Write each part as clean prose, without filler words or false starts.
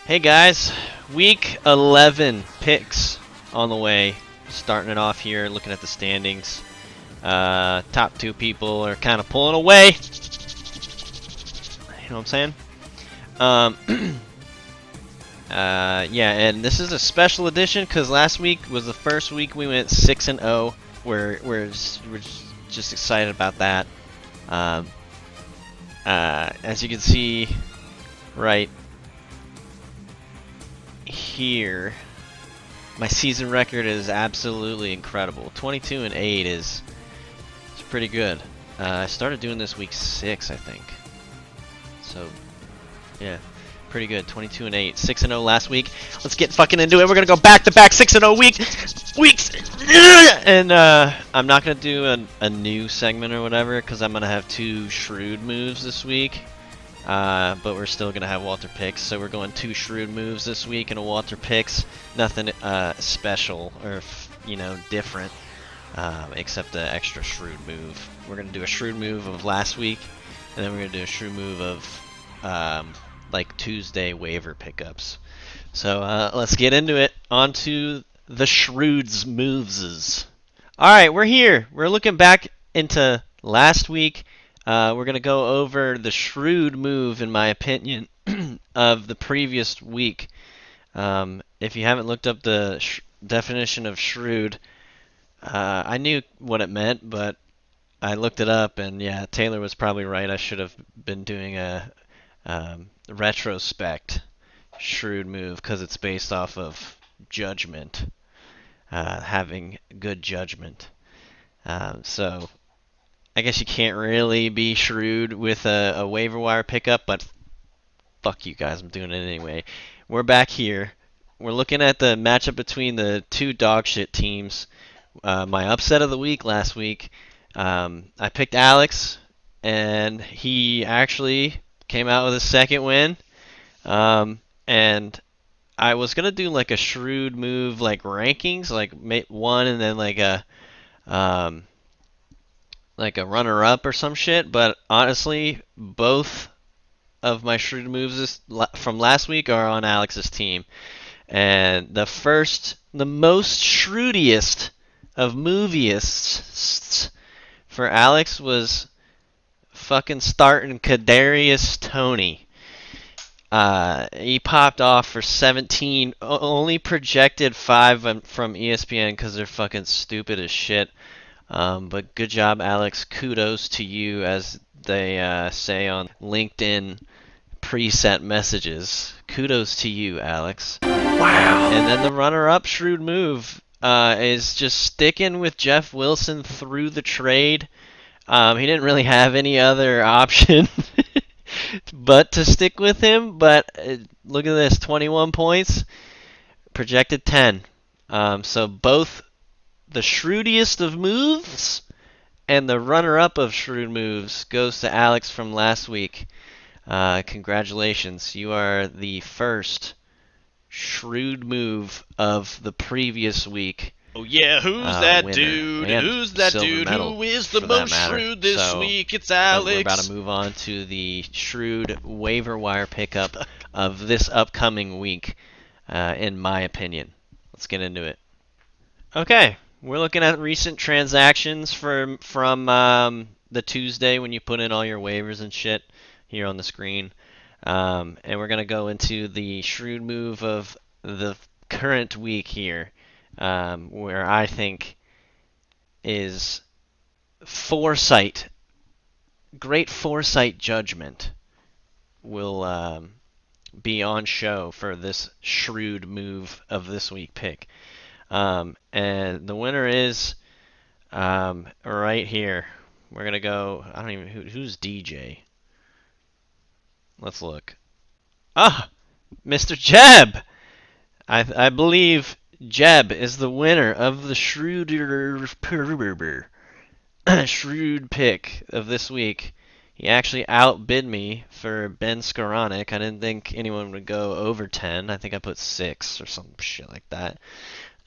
Hey guys, week 11 picks on the way. Starting it off here, looking at the standings. Top two people are kind of pulling away. You know what I'm saying? Um, yeah, and this is a special edition because last week was the first week we went 6-0. We're just excited about that. As you can see, right here, my season record is absolutely incredible. 22-8 is pretty good. I started doing this week 6, I think. So, yeah, pretty good. 22-8, 6-0 last week. Let's get fucking into it. We're gonna go back-to-back 6-0 weeks, and I'm not gonna do a new segment or whatever because I'm gonna have 2 shrewd moves this week. But we're still gonna have Walter picks, so we're going 2 shrewd moves this week and a Walter picks. Nothing special or different, except the extra shrewd move. We're gonna do a shrewd move of last week, and then we're gonna do a shrewd move of like Tuesday waiver pickups. So let's get into it. On to the shrewds moves. All right, we're here. We're looking back into last week. We're going to go over the shrewd move, in my opinion, of the previous week. If you haven't looked up the definition of shrewd, I knew what it meant, but I looked it up, and yeah, Taylor was probably right. I should have been doing a retrospect shrewd move because it's based off of judgment, having good judgment. So I guess you can't really be shrewd with a waiver wire pickup, but fuck you guys, I'm doing it anyway. We're back here. We're looking at the matchup between the 2 dogshit teams. My upset of the week last week, I picked Alex, and he actually came out with a second win. And I was gonna do like a shrewd move, like rankings, like 1 and then like a runner-up or some shit, but honestly, both of my shrewd moves from last week are on Alex's team. And the most shrewdiest of movieists for Alex was fucking starting Kadarius Toney. He popped off for 17, only projected 5 from ESPN because they're fucking stupid as shit. But good job, Alex. Kudos to you, as they say on LinkedIn preset messages. Kudos to you, Alex. Wow. And then the runner-up shrewd move is just sticking with Jeff Wilson through the trade. He didn't really have any other option but to stick with him. But look at this, 21 points, projected 10. So both the shrewdiest of moves and the runner-up of shrewd moves goes to Alex from last week. Congratulations. You are the first shrewd move of the previous week. Oh yeah, who's that winner. dude? And Who's that silver dude? medal, Who is the for that most matter. shrewd this So, week? It's We're Alex. about to move on to the shrewd waiver wire pickup of this upcoming week, in my opinion. Let's get into it. Okay, we're looking at recent transactions from the Tuesday when you put in all your waivers and shit here on the screen. And we're going to go into the shrewd move of the current week here, where I think is foresight, great foresight judgment will be on show for this shrewd move of this week pick. And the winner is right here. We're going to go, I don't even, who's DJ? Let's look. Ah, Mr. Jeb! I believe Jeb is the winner of the shrewd pick of this week. He actually outbid me for Ben Skoranek. I didn't think anyone would go over 10. I think I put 6 or some shit like that.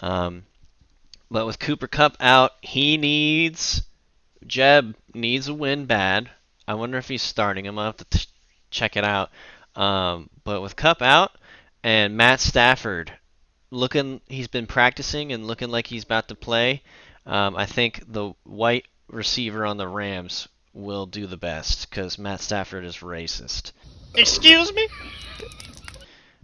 But with Cooper Kupp out, Jeb needs a win bad. I wonder if he's starting him. I'll have to check it out. But with Kupp out, and Matt Stafford, he's been practicing and looking like he's about to play. I think the white receiver on the Rams will do the best because Matt Stafford is racist. Excuse me?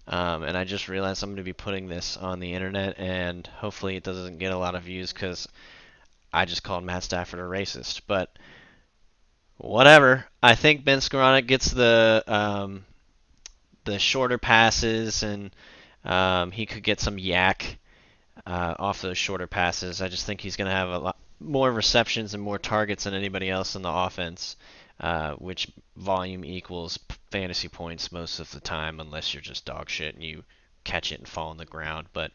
And I just realized I'm going to be putting this on the internet, and hopefully it doesn't get a lot of views because I just called Matt Stafford a racist. But whatever. I think Ben Skoranek gets the shorter passes, and he could get some yak off those shorter passes. I just think he's going to have a lot more receptions and more targets than anybody else in the offense, which volume equals fantasy points most of the time, unless you're just dog shit and you catch it and fall on the ground. But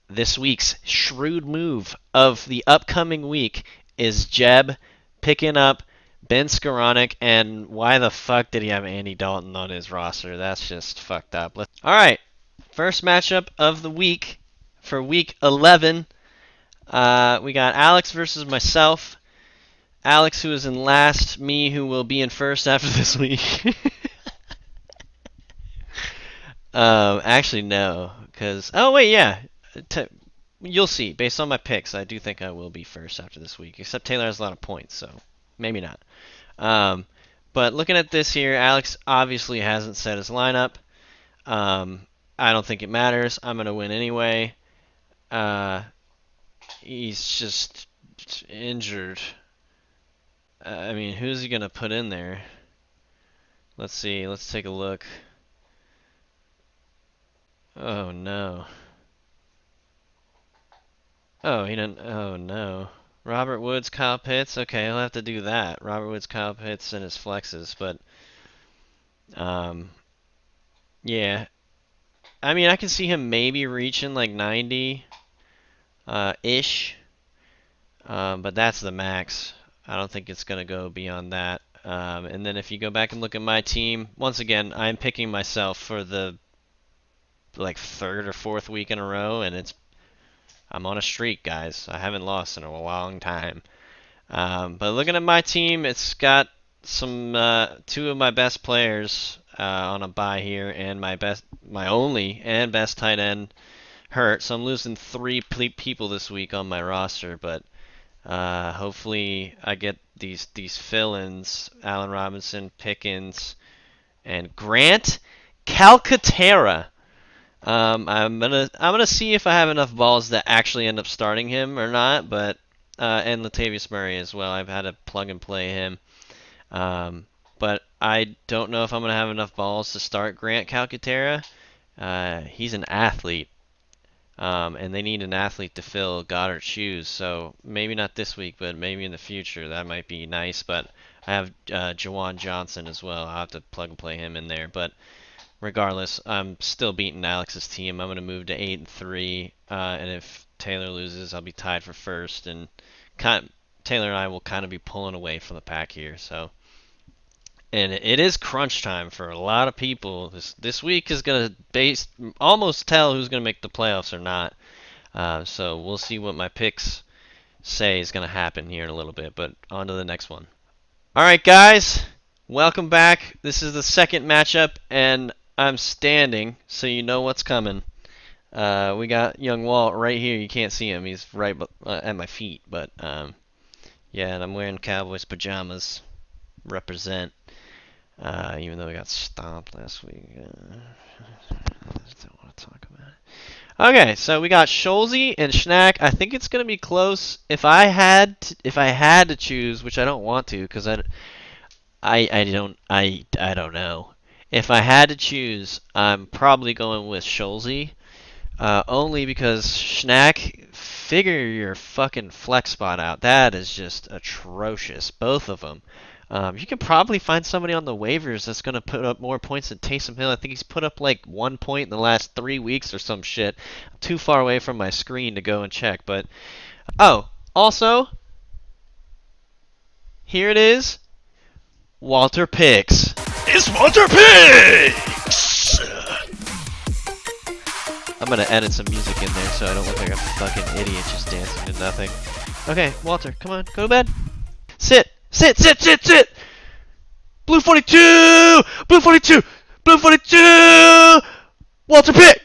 this week's shrewd move of the upcoming week is Jeb picking up Ben Skoranek, and why the fuck did he have Andy Dalton on his roster? That's just fucked up. All right, first matchup of the week for week 11. We got Alex versus myself. Alex, who is in last, me, who will be in first after this week. Actually, no, because yeah, you'll see. Based on my picks, I do think I will be first after this week. Except Taylor has a lot of points, so maybe not. But looking at this here, Alex obviously hasn't set his lineup. I don't think it matters. I'm gonna win anyway. He's just injured. I mean, who's he gonna put in there? Let's see. Let's take a look. Oh no. Oh, he didn't. Oh no. Robert Woods, Kyle Pitts. Okay, he'll have to do that. Robert Woods, Kyle Pitts, and his flexes. But, yeah. I mean, I can see him maybe reaching like 90 ish. But that's the max. I don't think it's going to go beyond that. And then if you go back and look at my team, once again, I'm picking myself for the like third or fourth week in a row, and I'm on a streak, guys. I haven't lost in a long time. But looking at my team, it's got some two of my best players on a bye here, and my only and best tight end hurt. So I'm losing three people this week on my roster, but hopefully I get these fill-ins: Allen Robinson, Pickens, and Grant Calcaterra. I'm gonna see if I have enough balls to actually end up starting him or not, but and Latavius Murray as well. I've had to plug and play him, but I don't know if I'm gonna have enough balls to start Grant Calcaterra. He's an athlete, and they need an athlete to fill Goddard's shoes. So maybe not this week, but maybe in the future that might be nice. But I have Jawan Johnson as well. I'll have to plug and play him in there, but. Regardless, I'm still beating Alex's team. I'm going to move to 8-3, and if Taylor loses, I'll be tied for first. And Taylor and I will kind of be pulling away from the pack here. So, and it is crunch time for a lot of people. This week is going to almost tell who's going to make the playoffs or not. So we'll see what my picks say is going to happen here in a little bit. But on to the next one. All right, guys, welcome back. This is the second matchup, and I'm standing, so you know what's coming. We got young Walt right here. You can't see him. He's right at my feet. But, yeah, and I'm wearing Cowboys pajamas. Represent. Even though we got stomped last week. I don't want to talk about it. Okay, so we got Scholze and Schnack. I think it's going to be close. If I had to choose, which I don't want to, because I don't know. If I had to choose, I'm probably going with Scholze. Only because Schnack, figure your fucking flex spot out. That is just atrocious. Both of them. You can probably find somebody on the waivers that's going to put up more points than Taysom Hill. I think he's put up like 1 point in the last 3 weeks or some shit. I'm too far away from my screen to go and check. But also, here it is. Walter picks. It's Walter Picks! I'm gonna edit some music in there so I don't look like a fucking idiot just dancing to nothing. Okay, Walter, come on, go to bed. Sit! Blue 42! Blue 42! Blue 42! Walter Pitt!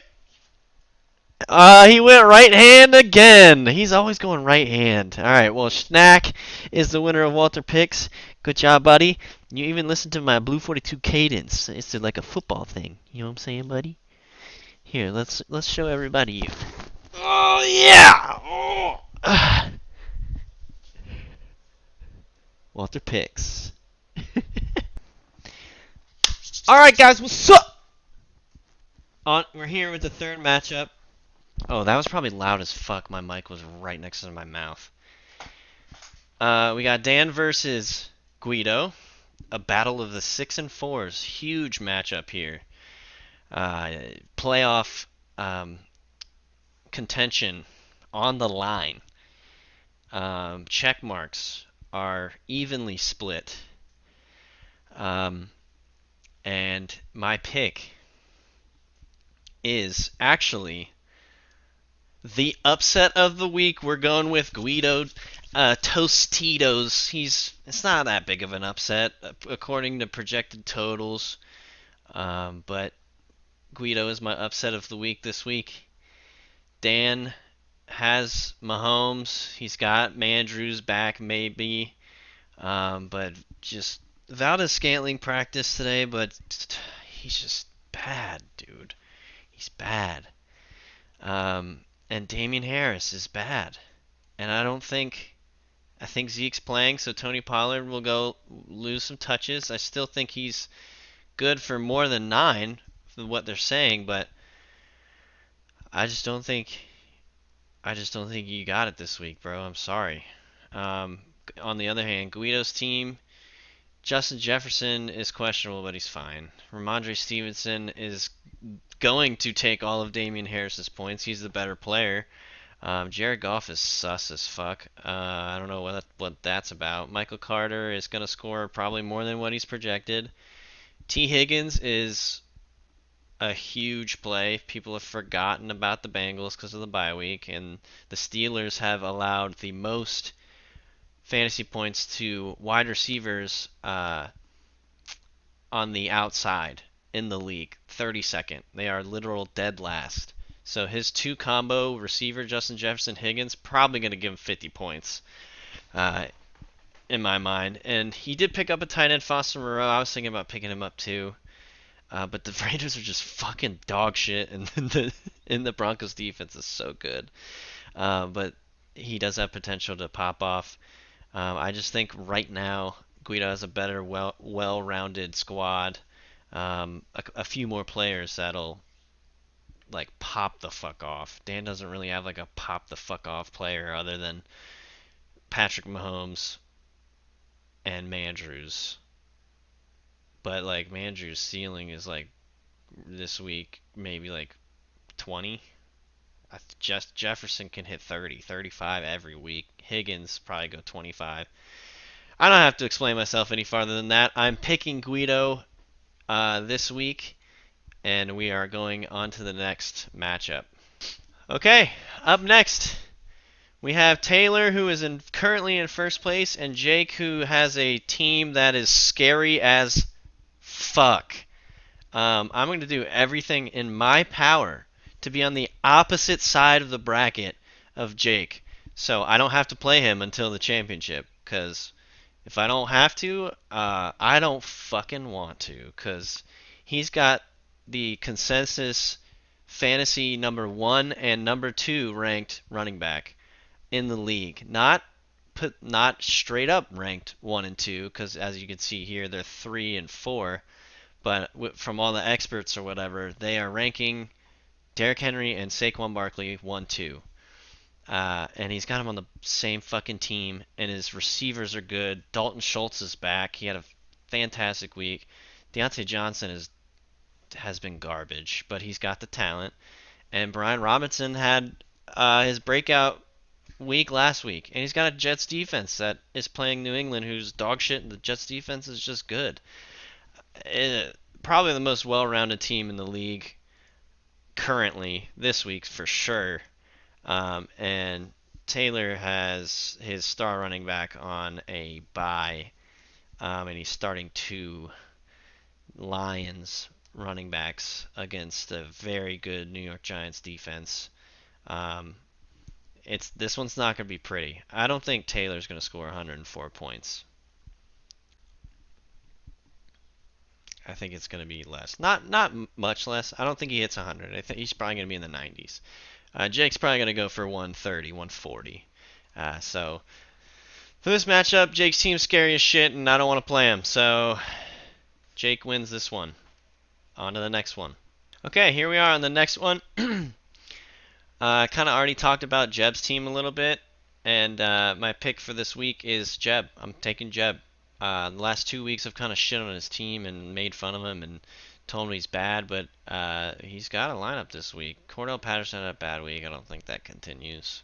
He went right hand again. He's always going right hand. All right, well, Schnack is the winner of Walter Picks. Good job, buddy. You even listened to my Blue 42 cadence. It's like a football thing. You know what I'm saying, buddy? Here, let's show everybody you. Oh yeah! Oh. Walter Picks. All right, guys, what's up? We're here with the third matchup. Oh, that was probably loud as fuck. My mic was right next to my mouth. We got Dan versus Guido. A battle of the 6 and 4s. Huge matchup here. Playoff contention on the line. Check marks are evenly split. And my pick is actually the upset of the week. We're going with Guido Tostitos. It's not that big of an upset according to projected totals. But Guido is my upset of the week this week. Dan has Mahomes. He's got Mandrews back maybe. But just Valdez Scantling practice today, but he's just bad, dude. He's bad. And Damian Harris is bad. And I think Zeke's playing, so Tony Pollard will go lose some touches. I still think he's good for more than 9, for what they're saying, but I just don't think you got it this week, bro. I'm sorry. On the other hand, Guido's team, Justin Jefferson is questionable, but he's fine. Ramondre Stevenson is going to take all of Damian Harris's points. He's the better player. Jared Goff is sus as fuck. I don't know what that's about. Michael Carter is going to score probably more than what he's projected. T. Higgins is a huge play. People have forgotten about the Bengals because of the bye week, and the Steelers have allowed the most fantasy points to wide receivers on the outside in the league. 32nd. They are literal dead last. So his 2 combo receiver, Justin Jefferson, Higgins, probably going to give him 50 points in my mind. And he did pick up a tight end, Foster Moreau. I was thinking about picking him up too. But the Raiders are just fucking dog shit, and the Broncos defense is so good. But he does have potential to pop off. I just think right now Guido has a better, well-rounded squad. A few more players that'll like pop the fuck off. Dan doesn't really have like a pop the fuck off player other than Patrick Mahomes and Mandrews. But like Mandrews' ceiling is like this week maybe like 20. Just Jefferson can hit 30, 35 every week. Higgins probably go 25. I don't have to explain myself any farther than that. I'm picking Guido this week, and we are going on to the next matchup. Okay, up next, we have Taylor, who is currently in first place, and Jake, who has a team that is scary as fuck. I'm going to do everything in my power to be on the opposite side of the bracket of Jake, so I don't have to play him until the championship, because if I don't have to, I don't fucking want to, because he's got the consensus fantasy number 1 and number 2 ranked running back in the league. Not straight up ranked 1 and 2, because as you can see here, they're 3 and 4. But from all the experts or whatever, they are ranking Derrick Henry and Saquon Barkley 1-2. And he's got him on the same fucking team, and his receivers are good. Dalton Schultz is back. He had a fantastic week. Deontay Johnson has been garbage, but he's got the talent. And Brian Robinson had his breakout week last week, and he's got a Jets defense that is playing New England, who's dog shit, and the Jets defense is just good. Probably the most well-rounded team in the league currently this week for sure. And Taylor has his star running back on a bye, and he's starting 2 Lions running backs against a very good New York Giants defense. Um, this one's not going to be pretty. I don't think Taylor's going to score 104 points. I think it's going to be less. Not much less. I don't think he hits 100. I think he's probably going to be in the 90s. Jake's probably going to go for 130, 140. So for this matchup, Jake's team's scary as shit, and I don't want to play him. So Jake wins this one. On to the next one. Okay, here we are on the next one. I kind of already talked about Jeb's team a little bit, and my pick for this week is Jeb. I'm taking Jeb. The last 2 weeks I've kind of shit on his team and made fun of him and told him he's bad, but he's got a lineup this week. Cordell Patterson had a bad week. I don't think that continues.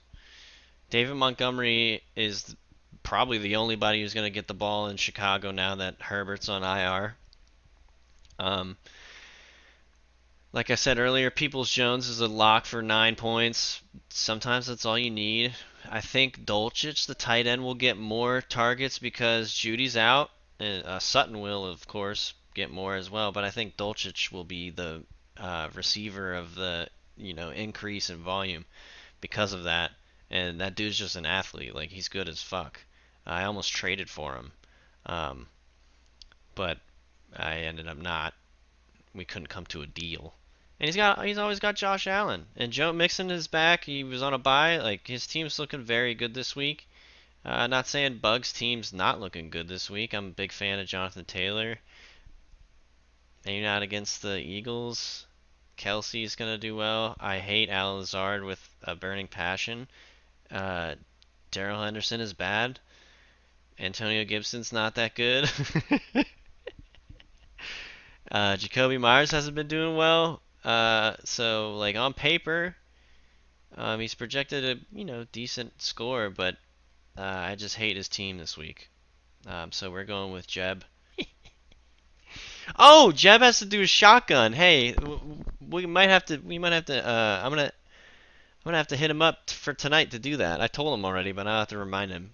David Montgomery is probably the only body who's going to get the ball in Chicago now that Herbert's on IR. Like I said earlier, Peoples-Jones is a lock for 9 points. Sometimes that's all you need. I think Dulcich, the tight end, will get more targets because Judy's out. And, Sutton will, of course, get more as well. But I think Dulcich will be the receiver of the increase in volume because of that. And that dude's just an athlete. Like, he's good as fuck. I almost traded for him, but I ended up not. We couldn't come to a deal. And he's always got Josh Allen. And Joe Mixon is back. He was on a bye. Like, his team's looking very good this week. Not saying Bug's team's not looking good this week. I'm a big fan of Jonathan Taylor. Maybe not against the Eagles. Kelsey's gonna do well. I hate Al Lazard with a burning passion. Darrell Henderson is bad. Antonio Gibson's not that good. Jacoby Myers hasn't been doing well. So like on paper, he's projected a decent score, but I just hate his team this week. So we're going with Jeb. Oh, Jeb has to do a shotgun. Hey, we might have to. I'm gonna have to hit him up for tonight to do that. I told him already, but I'll have to remind him.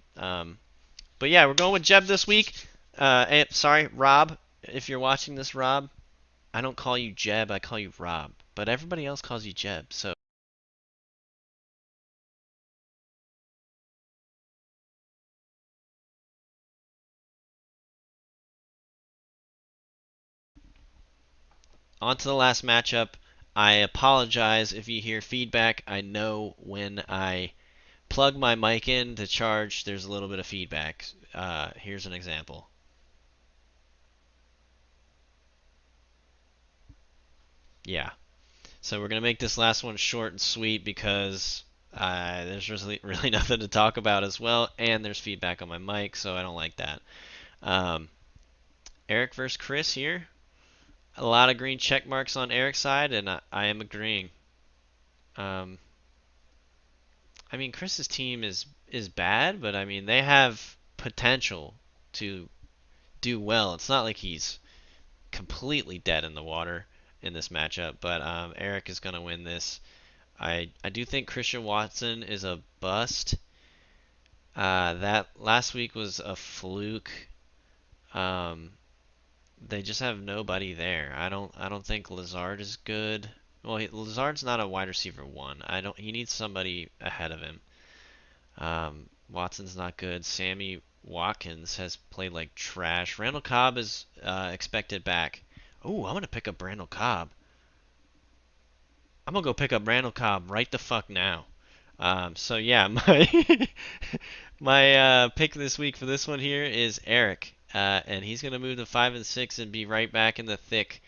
But yeah, we're going with Jeb this week. Sorry, Rob, if you're watching this, Rob. I don't call you Jeb, I call you Rob. But everybody else calls you Jeb, so. On to the last matchup. I apologize if you hear feedback. I know when I plug my mic in to charge, there's a little bit of feedback. Here's an example. Yeah. So we're going to make this last one short and sweet because there's really nothing to talk about as well, and there's feedback on my mic, so I don't like that. Eric versus Chris here. A lot of green check marks on Eric's side, and I am agreeing. I mean, Chris's team is bad, but I mean they have potential to do well. It's not like he's completely dead in the water in this matchup, but Eric is going to win this. I do think Christian Watson is a bust. That last week was a fluke. They just have nobody there. I don't think Lazard is good. Well, Lazard's not a wide receiver one. He needs somebody ahead of him. Watson's not good. Sammy Watkins has played like trash. Randall Cobb is expected back. Oh, I'm gonna pick up Randall Cobb. I'm gonna go pick up Randall Cobb right the fuck now. So yeah, my pick this week for this one here is Eric, and he's gonna move to 5 and 6 and be right back in the thick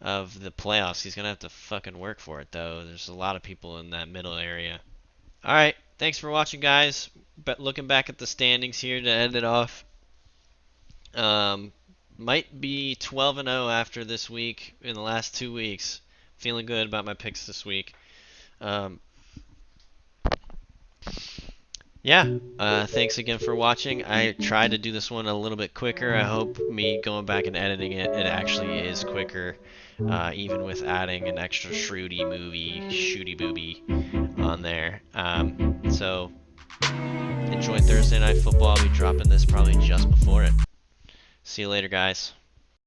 of the playoffs. He's gonna have to fucking work for it though. There's a lot of people in that middle area. All right, thanks for watching, guys. But looking back at the standings here to end it off, might be 12 and 0 after this week. In the last 2 weeks, feeling good about my picks this week. Yeah, thanks again for watching. I tried to do this one a little bit quicker. I hope me going back and editing it, it actually is quicker, even with adding an extra shooty booby on there. So enjoy Thursday Night Football. I'll be dropping this probably just before it. See you later, guys.